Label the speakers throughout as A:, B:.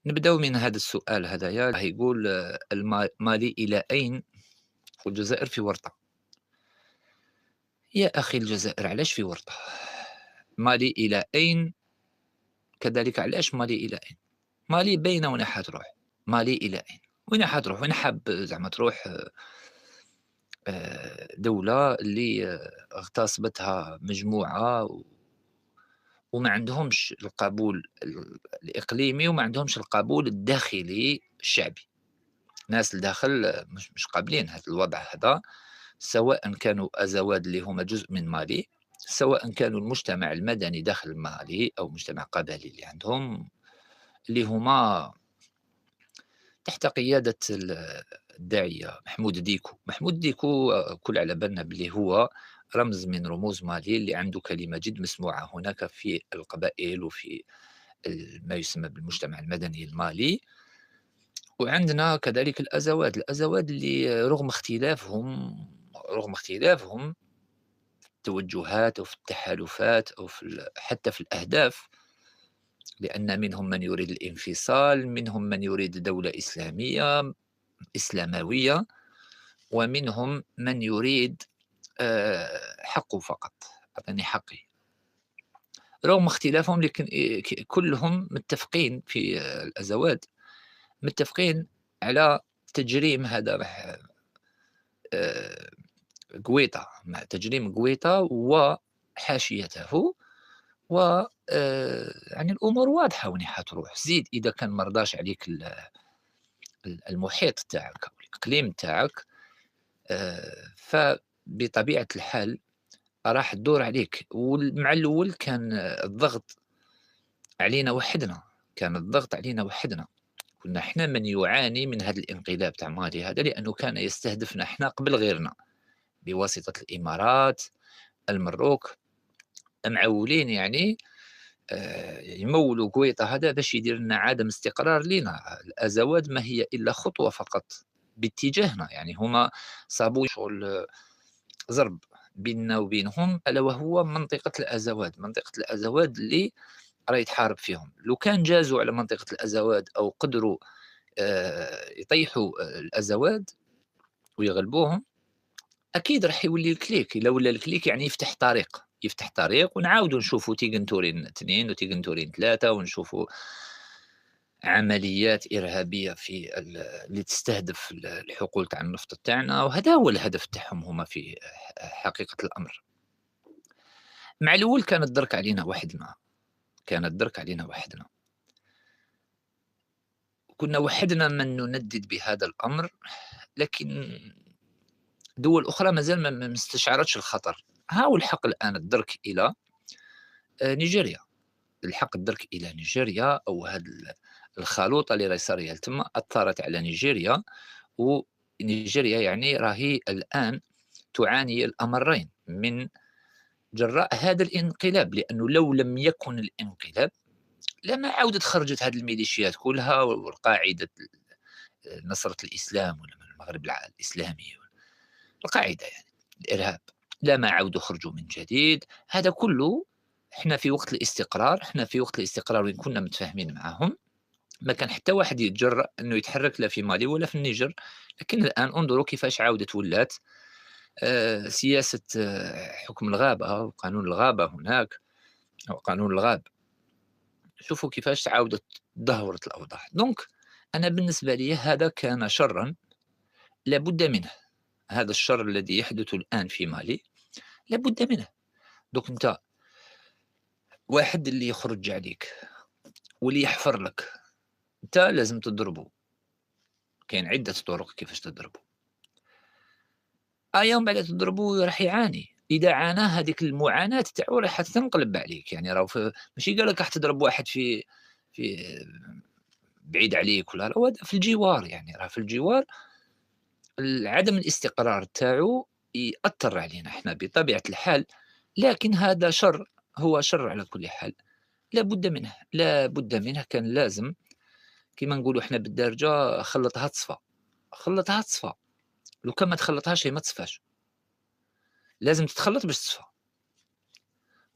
A: نبدأ من هذا السؤال هذايا يقول مالي إلى أين والجزائر في ورطة. يا أخي الجزائر علاش في ورطة؟ مالي إلى أين؟ كذلك علاش مالي إلى أين؟ مالي باينة وين حتروح. مالي إلى أين؟ وين حتروح؟ وين حاب زعما تروح؟ دولة اللي اغتصبتها مجموعة وما عندهمش القبول الإقليمي وما عندهمش القبول الداخلي الشعبي. الناس الداخل مش قابلين هذا الوضع هذا، سواء كانوا أزواد اللي هما جزء من مالي، سواء كانوا المجتمع المدني داخل مالي أو مجتمع قبلي اللي عندهم، اللي هما تحت قيادة الداعية محمود ديكو. محمود ديكو كل على بالنا بلي هو رمز من رموز مالي اللي عنده كلمة جد مسموعة هناك في القبائل وفي ما يسمى بالمجتمع المدني المالي. وعندنا كذلك الأزواد، الأزواد اللي رغم اختلافهم التوجهات أو في التحالفات أو حتى في الأهداف، لأن منهم من يريد الانفصال، منهم من يريد دولة إسلامية إسلاموية، ومنهم من يريد حقه فقط، أعطني حقي. رغم اختلافهم لكن كلهم متفقين في الأزواد، متفقين على تجريم هذا آه، قويطة، مع تجريم قويطة وحاشيته. و يعني الأمور واضحة وين حتروح. زيد إذا كان ما رضاش عليك المحيط تاعك أو الإقليم تاعك، فبطبيعة الحال راح تدور عليك. مع الأول كان الضغط علينا وحدنا، كان الضغط علينا وحدنا. كنا إحنا من يعاني من هذا الانقلاب تاع مالي هذا، لأنه كان يستهدفنا إحنا قبل غيرنا بواسطة الإمارات، المروك، معولين يعني يمولوا قويطة هذا باش يدير لنا عدم استقرار لينا. الأزواج ما هي إلا خطوة فقط باتجاهنا، يعني هما صابوا شغل زرب بيننا وبينهم، ألا وهو منطقة الأزواج. منطقة الأزواج اللي راه يتحارب فيهم. لو كان جازوا على منطقة الأزواج أو قدروا يطيحوا الأزواج ويغلبوهم، أكيد راح يولي الكليك. إلا ولا الكليك يعني يفتح طريق ونعاودوا نشوفوا تيغن تورين 2 وتيغن تورين 3 ونشوفوا عمليات إرهابية اللي تستهدف الحقول تاع النفط تاعنا، وهذا هو الهدف تاعهم هما في حقيقة الأمر. مع الأول كان الدرك علينا وحدنا. كنا وحدنا من نندد بهذا الأمر، لكن دول أخرى مازال ما استشعرتش الخطر. ها هو الحق الآن الدرك إلى نيجيريا. الدرك إلى نيجيريا، أو هاد الخلوطة اللي راهي صارية تما أثّرت على نيجيريا. ونيجيريا يعني راهي الآن تعاني الأمرين من جراء هذا الانقلاب، لأنه لو لم يكن الانقلاب لما عاودت خرجت هذه الميليشيات كلها والقاعدة نصرة الإسلام ولا من المغرب الإسلامي، القاعدة يعني الإرهاب، لما عاودوا خرجوا من جديد. هذا كله إحنا في وقت الاستقرار وين كنا متفاهمين معاهم، ما كان حتى واحد يتجرأ إنه يتحرك لا في مالي ولا في النيجر. لكن الآن انظروا كيفاش عاودت ولات سياسة حكم الغابة وقانون الغابة هناك، أو قانون الغاب. شوفوا كيفاش عاودت تدهورت الأوضاع. دونك أنا بالنسبة لي هذا كان شرًا لا بد منه. هذا الشر الذي يحدث الآن في مالي لا بد منه. دوك أنت واحد اللي يخرج عليك واللي يحفر لك، أنت لازم تضربه. كاين عدة طرق كيفاش تضربه. يوم بعد تضربه راح يعاني. إذا عانى هذيك المعاناة تاعو راح تنقلب عليك. يعني راهو ماشي قال لك راح تضرب واحد في بعيد عليك ولا لا، هو في الجوار. يعني راه في الجوار عدم الاستقرار تاعو يأثّر علينا إحنا بطبيعة الحال. لكن هذا شر، هو شر على كل حال. لا بد منه. كان لازم كيما نقولوا إحنا بالدارجة خلّطها تصفى. خلّطها تصفى. لو كان ما تخلّطهاش هي ما تصفاش. لازم تتخلّط باش تصفى.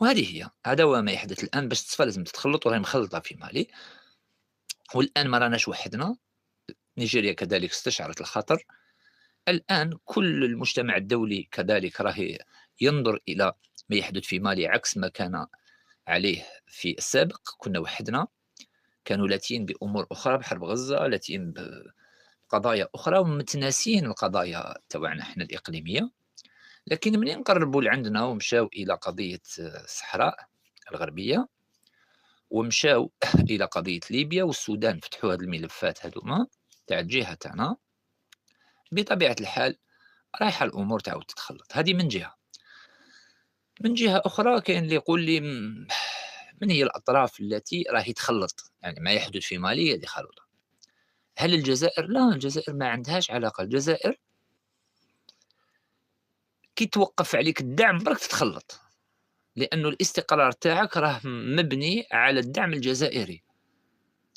A: وهذه هي، هذا هو ما يحدث الآن. باش تصفى لازم تتخلّط وراهي مخلّطة في مالي. والآن ما راناش وحدنا، نيجيريا كذلك استشعرت الخطر. الآن كل المجتمع الدولي كذلك راه ينظر إلى ما يحدث في مالي عكس ما كان عليه في السابق. كنا وحدنا، كانوا لاتين بأمور أخرى بحرب غزة، لاتين بقضايا أخرى ومتناسين القضايا تبعنا إحنا الإقليمية. لكن منين قربوا لعندنا ومشاو إلى قضية الصحراء الغربية، ومشاو إلى قضية ليبيا والسودان، فتحوا هاد الملفات هادوما تاع الجهة تاعنا، بطبيعة الحال رايحة الأمور تعاود تتخلط. هذه من جهة. من جهة أخرى كاين اللي يقول لي من هي الأطراف التي راهي تخلط، يعني ما يحدث في مالي هذه خلطة. هل الجزائر؟ لا، الجزائر ما عندهاش علاقة. الجزائر كي توقف عليك الدعم برك تتخلط، لأنه الاستقرار تاعك راه مبني على الدعم الجزائري،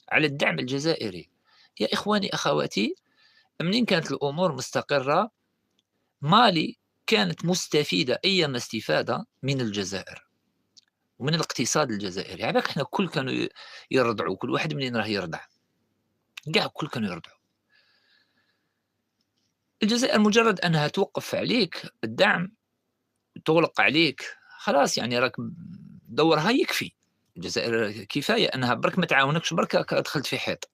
A: على الدعم الجزائري. يا إخواني أخواتي، منين كانت الأمور مستقرة، مالي كانت مستفيدة أيما استفادة من الجزائر ومن الاقتصاد الجزائري. على بالك حنا الكل كانوا يرضعوا، كل واحد منين راه يرضع، كاع الكل كانوا يرضعوا. الجزائر مجرد أنها توقف عليك الدعم، تغلق عليك، خلاص يعني راك دورها يكفي. الجزائر كفاية أنها برك ما تعاونكش، برك دخلت في حيط.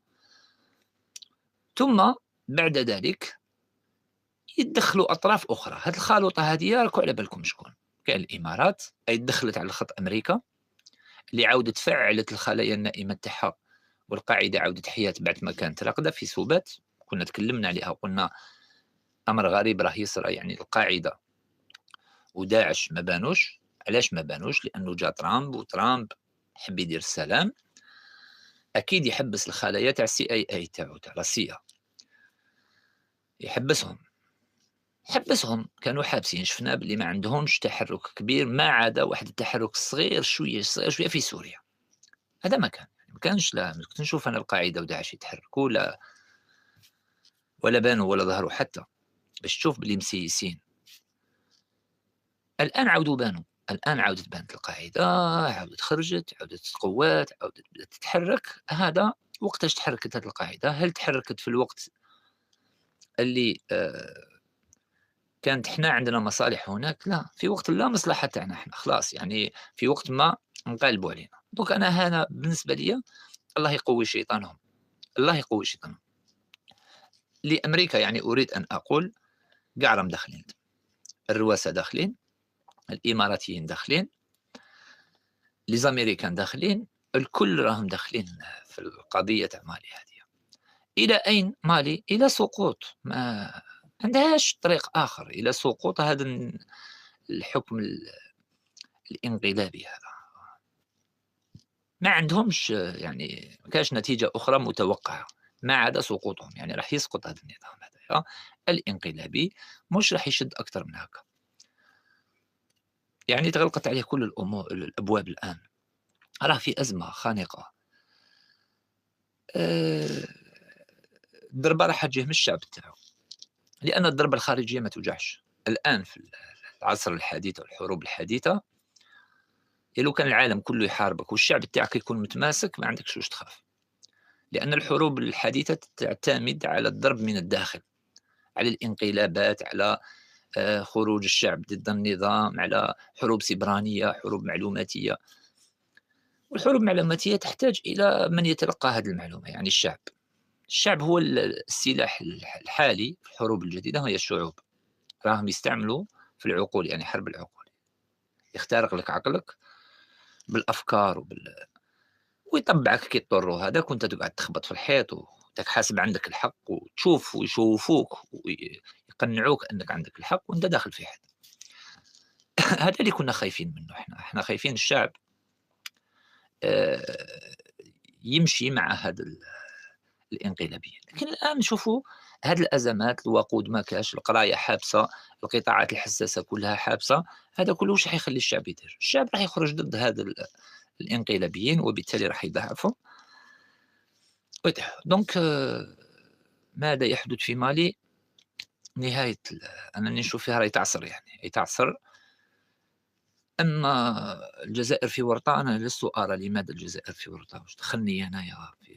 A: ثم بعد ذلك يدخلوا أطراف أخرى. هاد الخلطة هذه راكم على بالكم شكون؟ كاين الإمارات، أي دخلت على خط أمريكا، اللي عاودت فعلت الخلايا النائمة تاعها، والقاعدة عاودت حياة بعد ما كانت راقدة في سبات. كنا تكلمنا عليها وقلنا أمر غريب راه يصرى، يعني القاعدة وداعش ما بانوش. علاش ما بانوش؟ لأنه جا ترامب، وترامب حب يدير السلام، أكيد يحبس الخلايا تاع CIA تاعو تاع روسيا، يحبسهم. حبسهم، كانوا حابسين، شفنا بلي ما عندهمش تحرك كبير ما عدا واحد التحرك صغير شوية صغير شوية في سوريا. هذا ما كان، ما كانش، لا كنت نشوف أنا القاعدة وداعش يتحركوا، لا ولا بانوا ولا ظهروا حتى باش تشوف بلي مسيسين. الآن عاودوا بانوا، الآن عاودت بانت القاعدة، عاودت خرجت، عاودت قوات، عاودت بدات تتحرك. هذا وقتاش تحركت هذه القاعدة؟ هل تحركت في الوقت اللي كانت حنا عندنا مصالح هناك؟ لا، في وقت لا مصلحة تاعنا حنا خلاص، يعني في وقت ما انقلبوا علينا. دونك أنا هنا بالنسبة ليا الله يقوي شيطانهم، الله يقوي شيطانهم. لأمريكا يعني أريد أن أقول كاع راهم داخلين، الرواسة داخلين، الإماراتيين داخلين، لي زاميريكان داخلين، الكل راهم داخلين في القضية تاع مالي هذه. إلى أين مالي؟ إلى سقوط، ما عندهاش طريق آخر، إلى سقوط هذا الحكم الانقلابي هذا. ما عندهمش يعني ما كاش نتيجة أخرى متوقعة ما عدا سقوطهم، يعني راح يسقط هذا النظام هذايا الانقلابي، مش راح يشد أكثر من هكا. يعني تغلقت عليه كل الأبواب الآن، راه في أزمة خانقة. آآ الضربة راح تجيه من الشعب تاعو، لأن الضربة الخارجية ما توجعش. الآن في العصر الحديث والحروب الحديثة، لو كان العالم كله يحاربك والشعب تاعك يكون متماسك ما عندكش واش تخاف، لأن الحروب الحديثة تعتمد على الضرب من الداخل، على الانقلابات، على خروج الشعب ضد النظام، على حروب سبرانية، حروب معلوماتية. والحروب المعلوماتية تحتاج إلى من يتلقى هذه المعلومة، يعني الشعب. الشعب هو السلاح الحالي في الحروب الجديدة، هي الشعوب. راهم يستعملوا في العقول، يعني حرب العقول، يخترق لك عقلك بالأفكار ويطبعك كي يضطروا هذاك، وأنت تقعد تخبط في الحيط وأنتك حاسب عندك الحق، وتشوف ويشوفوك ويقنعوك أنك عندك الحق وأنت داخل في حيط. هذا اللي كنا خايفين منه احنا خايفين الشعب آه، يمشي مع هذا الانقلابيين. لكن الآن نشوفوا هذه الأزمات، الوقود ما كاش، القراية حابسة، القطاعات الحساسة كلها حابسة. هذا كله واش حيخلي الشعب يدير؟ الشعب راح يخرج ضد هذا الانقلابيين، وبالتالي راح يضعفوا دونك ماذا يحدث في مالي؟ نهاية أنا نشوف فيها راهي تعصر، يعني هي تعصر. أما الجزائر في ورطة، أنا لست أرى لماذا الجزائر في ورطة، واش دخلني أنايا في